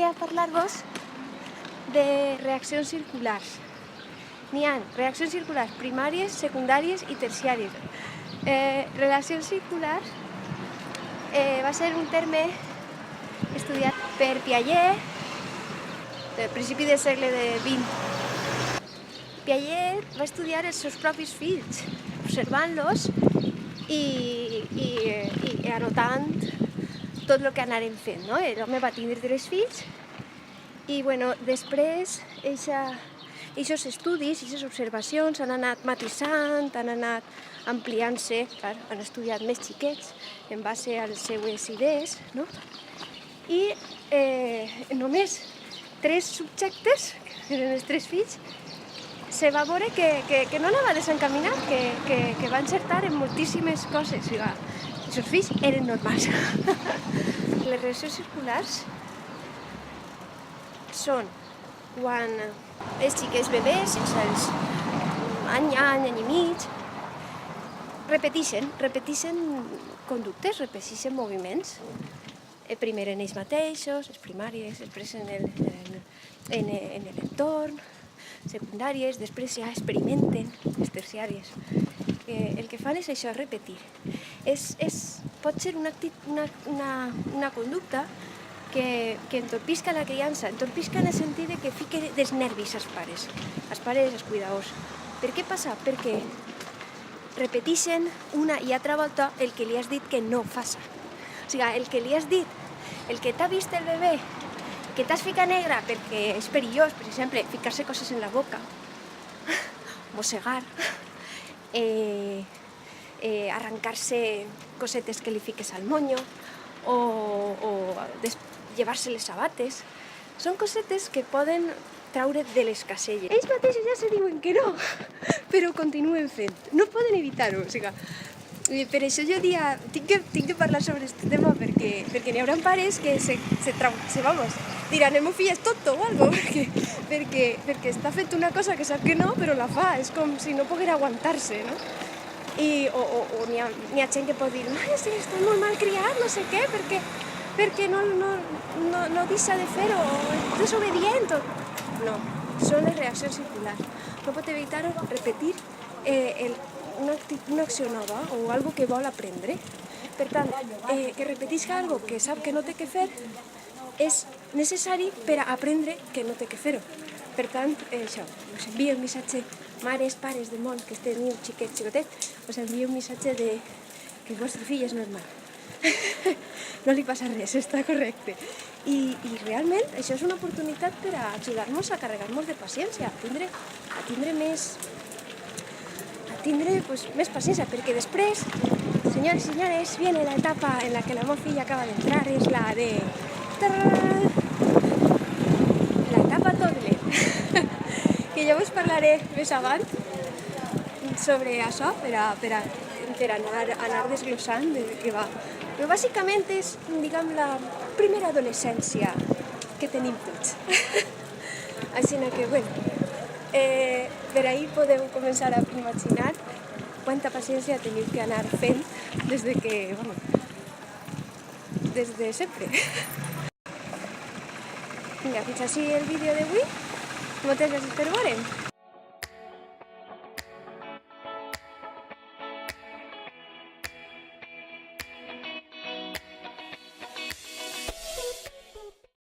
volia parlar-vos de reaccions circulars. N'hi ha reaccions circulars primàries, secundàries i terciàries. Relacions circulars va ser un terme estudiat per Piaget al principi del segle XX. Piaget va estudiar els seus propis fills, observant-los i anotant tot el que anaren fent. L'home va tindre 3 fills i després aquests estudis, aquestes observacions han anat matisant, han anat ampliant-se, han estudiat més xiquets en base a les seues idees, i només 3 subjectes, que eren els 3 fills, se va veure que no anava desencaminat, que va encertar en moltíssimes coses. Els seus fills eren normals. Les reaccions circulars són quan els xiquets bebès, els any i mig, repeteixen conductes, repeteixen moviments, primer en ells mateixos, les primàries, després en l'entorn, secundàries, després ja experimenten les terciàries. El que fan és això, repetir. Pot ser una conducta que entorpisca la criança, entorpisca en el sentit que fica dels nervis als pares, als cuidadors. Per què passa? Perquè repeteixen una i altra volta el que li has dit que no faça. O sigui, el que li has dit, el que t'ha vist el bebè, que t'has ficat negra perquè és perillós, per exemple, ficar-se coses en la boca, mossegar, arrencar-se cosetes que li fiques al monyo, o llevar-se les sabates. Són cosetes que poden traure de les caselles. Ells mateixos ja se diuen que no, però continuen fent. No poden evitar-ho. Per això jo tinc que parlar sobre aquest tema, perquè n'hi haurà pares que diran, el meu fill és tonto o algo, perquè està fent una cosa que sap que no, però la fa. És com si no poguera aguantar-se, no? O n'hi ha gent que pot dir, sí, està molt mal criat, no sé què, perquè no deixa de fer-ho, és desobedient. No, són les reaccions circulars. No pot evitar-ho, repetir una acció nova o algo que vol aprendre. Per tant, que repetisca algo que sap que no té que fer és necessari per a aprendre que no té que fer-ho. Per tant, això, us envio un missatge, mares, pares del món, que teniu xicotet, us envio un missatge de que el vostre fill és normal. No li passa res, està correcte. I realment això és una oportunitat per a ajudar-nos a carregar-nos de paciència, a tindre més paciència, perquè després, senyores i senyores, viene la etapa en la que la meva filla acaba d'entrar, és la de... la etapa toddler, que ja us parlaré més avant sobre això, per anar desglossant de què va. Però bàsicament és, diguem, la primera adolescència que tenim tots. Així que, per ahí podeu començar a imaginar quanta paciència teniu que anar fent des de sempre. Vinga, fins així el vídeo d'avui. Moltes gràcies per veure'm.